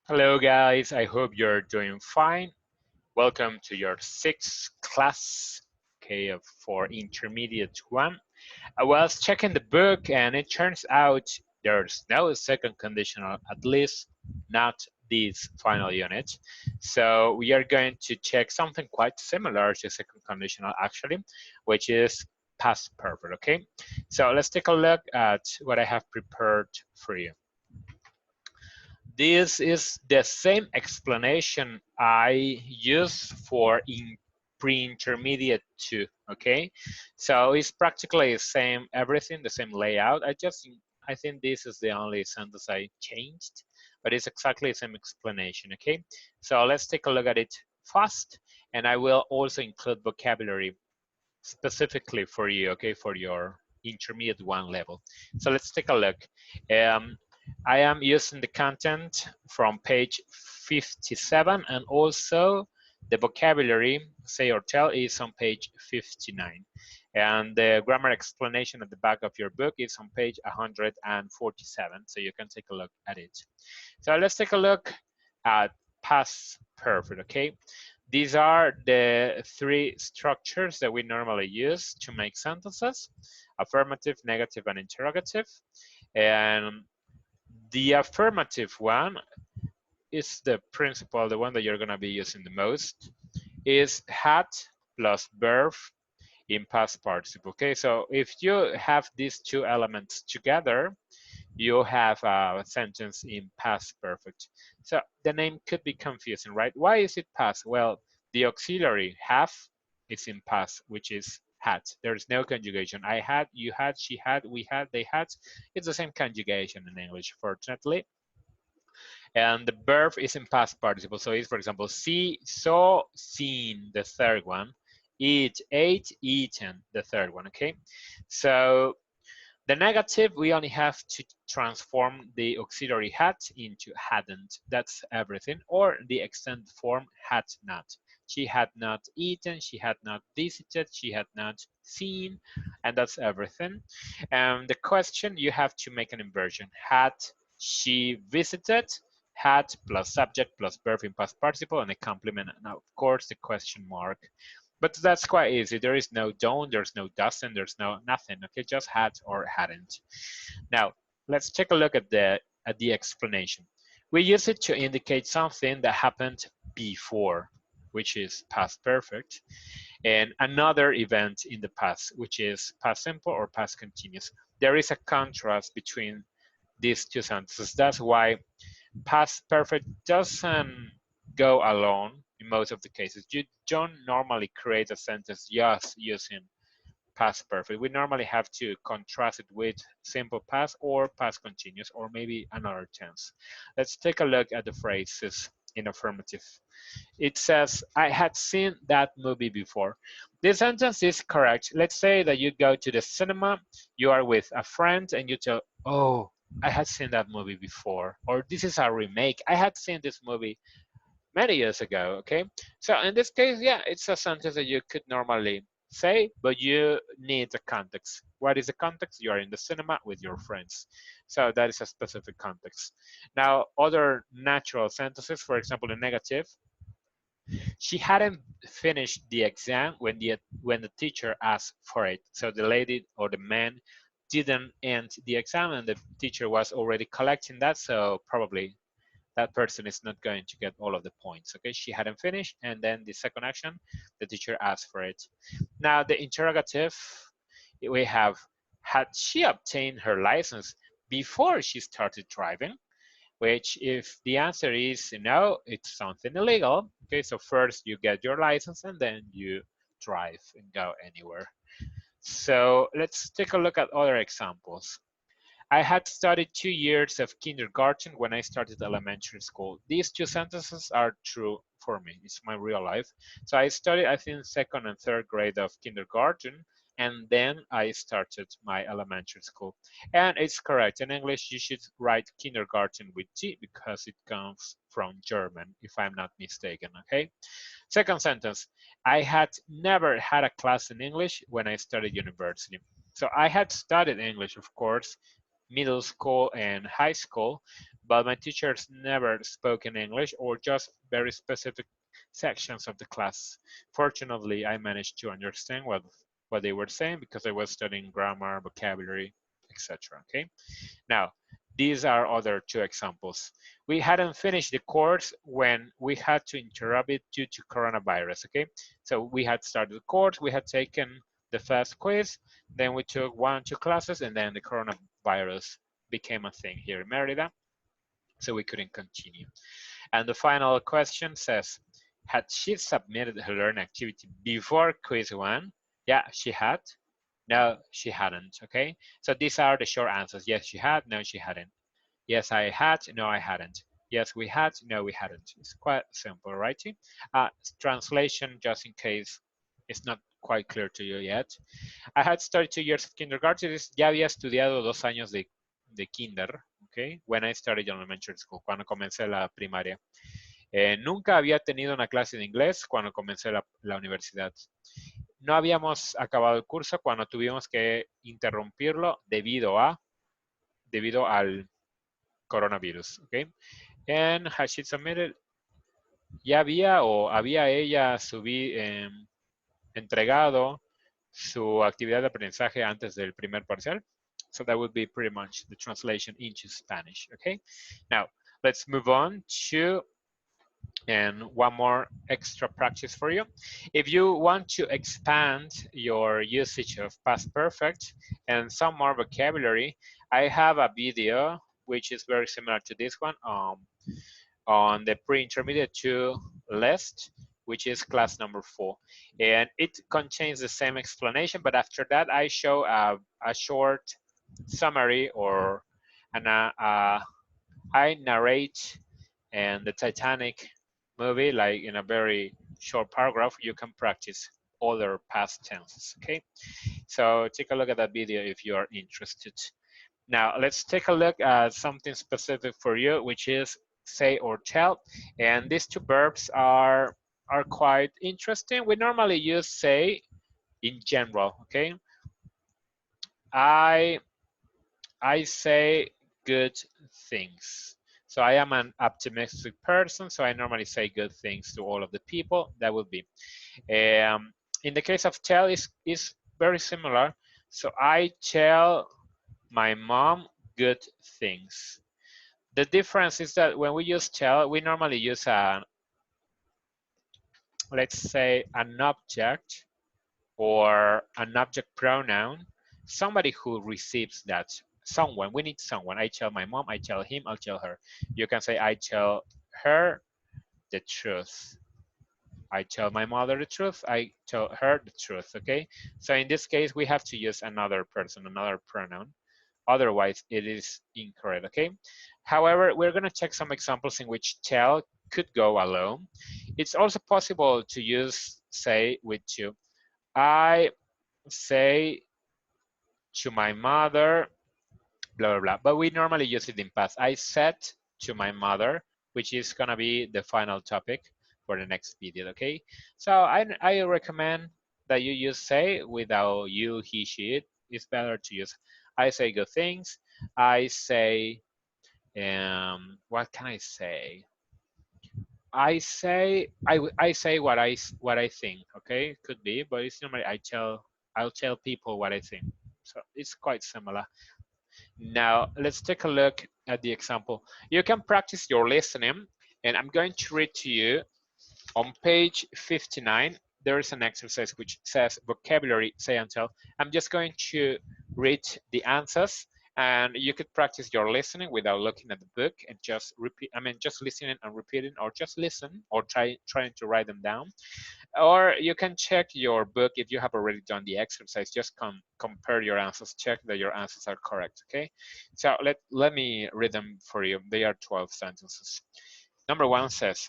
Hello, guys. I hope you're doing fine. Welcome to your sixth class, okay, for intermediate one. I was checking the book, and it turns out there's no second conditional, at least not this final unit. So we are going to check something quite similar to second conditional, actually, which is past perfect. Okay. So let's take a look at what I have prepared for you. This is the same explanation I use for in pre-intermediate 2, okay? So it's practically the same, everything, the same layout. I think this is the only sentence I changed, but it's exactly the same explanation, okay? So let's take a look at it fast, and I will also include vocabulary specifically for you, okay, for your intermediate 1 level. So let's take a look. Um, I am using the content from page 57, and also the vocabulary, say or tell, is on page 59. And the grammar explanation at the back of your book is on page 147, so you can take a look at it. So let's take a look at past perfect, okay? These are the three structures that we normally use to make sentences: affirmative, negative, and interrogative. And the affirmative one is the principal, the one that you're going to be using the most, is had plus verb in past participle. Okay, so if you have these two elements together, you have a sentence in past perfect. So the name could be confusing, right? Why is it past? Well, the auxiliary have is in past, which is had. There's no conjugation. I had, you had, she had, we had, they had. It's the same conjugation in English, fortunately. And the verb is in past participle. So it's, for example, see, saw, seen, the third one. Eat, ate, eaten, the third one, okay? So the negative, we only have to transform the auxiliary had into hadn't. That's everything. Or the extended form had not. She had not eaten, she had not visited, she had not seen, and that's everything. And the question, you have to make an inversion. Had she visited? Had plus subject plus verb in past participle and a complement, and of course the question mark. But that's quite easy. There is no don't, there's no doesn't, there's no nothing. Okay, just had or hadn't. Now, let's take a look at the explanation. We use it to indicate something that happened before, which is past perfect, and another event in the past, which is past simple or past continuous. There is a contrast between these two sentences. That's why past perfect doesn't go alone in most of the cases. You don't normally create a sentence just using past perfect. We normally have to contrast it with simple past or past continuous or maybe another tense. Let's take a look at the phrases in affirmative. It says, I had seen that movie before. This sentence is correct. Let's say that you go to the cinema, you are with a friend, and you tell, oh, I had seen that movie before, or this is a remake. I had seen this movie many years ago, okay? So in this case, yeah, it's a sentence that you could normally say, but you need the context. What is the context? You are in the cinema with your friends. So that is a specific context. Now, other natural sentences, for example, the negative, she hadn't finished the exam when the teacher asked for it. So the lady or the man didn't end the exam, and the teacher was already collecting that, so probably that person is not going to get all of the points. Okay, she hadn't finished, and then the second action, the teacher asked for it. Now the interrogative, we have, had she obtained her license before she started driving? Which, if the answer is no, it's something illegal. Okay, so first you get your license and then you drive and go anywhere. So let's take a look at other examples. I had studied 2 years of kindergarten when I started elementary school. These two sentences are true for me. It's my real life. So I studied, I think, second and third grade of kindergarten, and then I started my elementary school. And it's correct. In English, you should write kindergarten with T because it comes from German, if I'm not mistaken, okay? Second sentence, I had never had a class in English when I started university. So I had studied English, of course, middle school and high school, but my teachers never spoke in English or just very specific sections of the class. Fortunately, I managed to understand what they were saying because I was studying grammar, vocabulary, etc. Okay. Now, these are other two examples. We hadn't finished the course when we had to interrupt it due to coronavirus, okay? So we had started the course, we had taken the first quiz, then we took 1 or 2 classes, and then the coronavirus became a thing here in Merida, so we couldn't continue. And the final question says, had she submitted her learning activity before quiz 1? Yeah, she had. No, she hadn't, okay? So these are the short answers. Yes, she had. No, she hadn't. Yes, I had. No, I hadn't. Yes, we had. No, we hadn't. It's quite simple, right? Translation, just in case it's not quite clear to you yet. I had studied 2 years of kindergarten. Ya había estudiado 2 años de kinder, okay? When I started elementary school, cuando comencé la primaria. Nunca había tenido una clase de inglés cuando comencé la universidad. No habíamos acabado el curso cuando tuvimos que interrumpirlo debido al coronavirus, ¿ok? And has she submitted? Ya había ella entregado su actividad de aprendizaje antes del primer parcial. So that would be pretty much the translation into Spanish, okay? Now, let's move on to and one more extra practice for you. If you want to expand your usage of past perfect and some more vocabulary, I have a video which is very similar to this one on the pre-intermediate 2 list, which is class number 4. And it contains the same explanation, but after that I show a short summary or I narrate and the Titanic movie, like in a very short paragraph, you can practice other past tenses, okay? So take a look at that video if you are interested. Now, let's take a look at something specific for you, which is say or tell. And these two verbs are quite interesting. We normally use say in general, okay? I say good things. So I am an optimistic person, so I normally say good things to all of the people. That would be. In the case of tell, is very similar. So I tell my mom good things. The difference is that when we use tell, we normally use let's say an object or an object pronoun, somebody who receives that. Someone, we need someone. I tell my mom, I tell him, I'll tell her. You can say, I tell her the truth. I tell my mother the truth, I tell her the truth, okay? So in this case, we have to use another person, another pronoun. Otherwise, it is incorrect, okay? However, we're gonna check some examples in which tell could go alone. It's also possible to use say with to. I say to my mother, blah, blah, blah. But we normally use it in past. I said to my mother, which is gonna be the final topic for the next video, okay? So I recommend that you use say without you, he, she, it. It's better to use I say good things. I say, what can I say? I say what I think, okay? Could be, but it's normally I'll tell people what I think. So it's quite similar. Now, let's take a look at the example. You can practice your listening, and I'm going to read to you on page 59. There is an exercise which says vocabulary, say and tell. I'm just going to read the answers, and you could practice your listening without looking at the book and just repeat. I mean, just listening and repeating, or just listen, or trying to write them down. Or you can check your book if you have already done the exercise. Just compare your answers, check that your answers are correct, okay? So let me read them for you. They are 12 sentences. Number 1 says,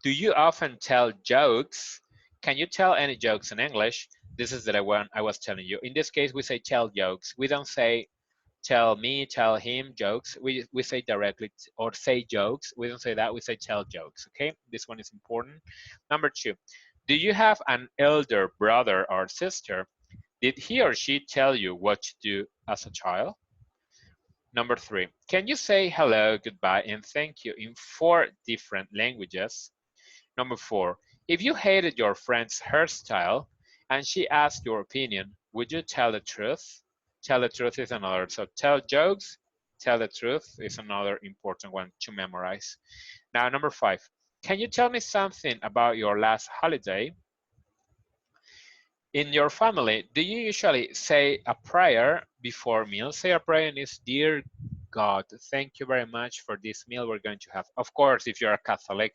do you often tell jokes? Can you tell any jokes in English? This is the one I was telling you. In this case, we say tell jokes. We don't say tell me, tell him jokes. We say directly or say jokes. We don't say that. We say tell jokes, okay? This one is important. Number 2, do you have an elder brother or sister? Did he or she tell you what to do as a child? Number 3, can you say hello, goodbye, and thank you in 4 different languages? Number 4, if you hated your friend's hairstyle and she asked your opinion, would you tell the truth? Tell the truth is another. So tell jokes, tell the truth is another important one to memorize. Now, number 5, can you tell me something about your last holiday? In your family, do you usually say a prayer before meals? Say a prayer and is, Dear God, thank you very much for this meal we're going to have. Of course, if you're a Catholic,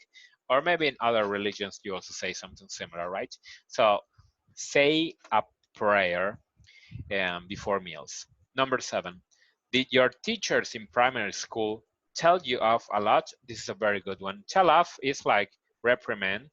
or maybe in other religions, you also say something similar, right? So say a prayer before meals. Number 7, did your teachers in primary school tell you off a lot? This is a very good one. Tell off is like reprimand.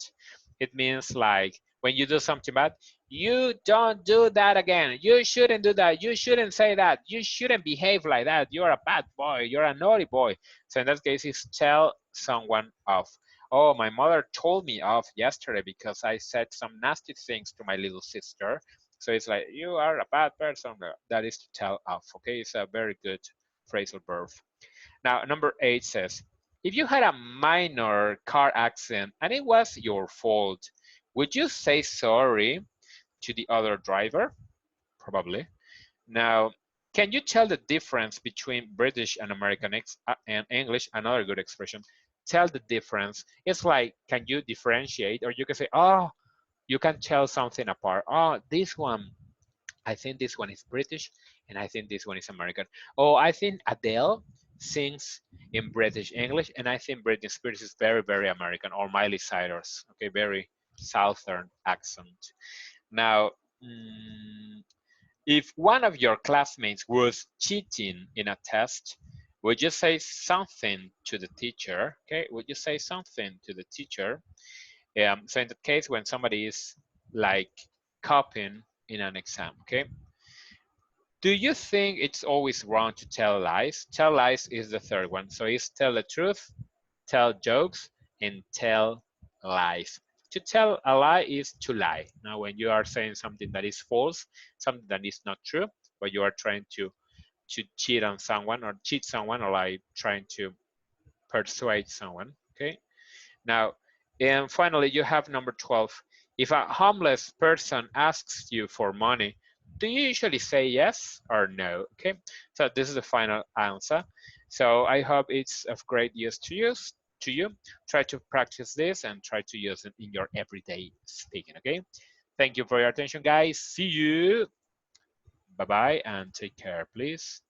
It means like when you do something bad, you don't do that again. You shouldn't do that. You shouldn't say that. You shouldn't behave like that. You're a bad boy. You're a naughty boy. So in that case, is tell someone off. Oh, my mother told me off yesterday because I said some nasty things to my little sister. So it's like, you are a bad person. That is to tell off. Okay, it's a very good phrasal verb. Now, number 8 says, if you had a minor car accident and it was your fault, would you say sorry to the other driver? Probably. Now, can you tell the difference between British and American and English? Another good expression. Tell the difference. It's like, can you differentiate? Or you can say, oh, you can tell something apart. Oh, this one, I think this one is British, and I think this one is American. Oh, I think Adele sings in British English, and I think Britney Spears is very, very American, or Miley Cyrus. Okay, very Southern accent. Now, if one of your classmates was cheating in a test, would you say something to the teacher? Okay, would you say something to the teacher? So in that case, when somebody is like copying in an exam, okay? Do you think it's always wrong to tell lies? Tell lies is the third one. So it's tell the truth, tell jokes, and tell lies. To tell a lie is to lie. Now, when you are saying something that is false, something that is not true, but you are trying to cheat on someone or cheat someone or like trying to persuade someone, okay? Now, and finally, you have number 12. If a homeless person asks you for money, do you usually say yes or no? Okay, so this is the final answer. So I hope it's of great use to you. Try to practice this and try to use it in your everyday speaking. Okay, thank you for your attention, guys. See you. Bye bye and take care, please.